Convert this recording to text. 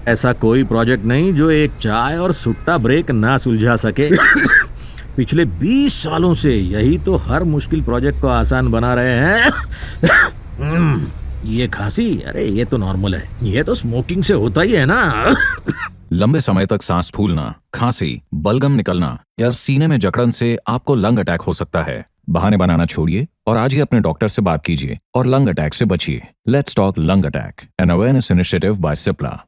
ऐसा कोई प्रोजेक्ट नहीं जो एक चाय और सुट्टा ब्रेक ना सुलझा सके। पिछले 20 सालों से यही तो हर मुश्किल प्रोजेक्ट को आसान बना रहे हैं। ये खांसी, अरे ये तो नॉर्मल है, ये तो स्मोकिंग से होता ही है ना। लंबे समय तक सांस फूलना, खांसी, बलगम निकलना या सीने में जकड़न से आपको लंग अटैक हो सकता है। बहाने बनाना छोड़िए और आज ही अपने डॉक्टर से बात कीजिए और लंग अटैक से बचिए। Let's talk lung attack, an awareness initiative by Cipla.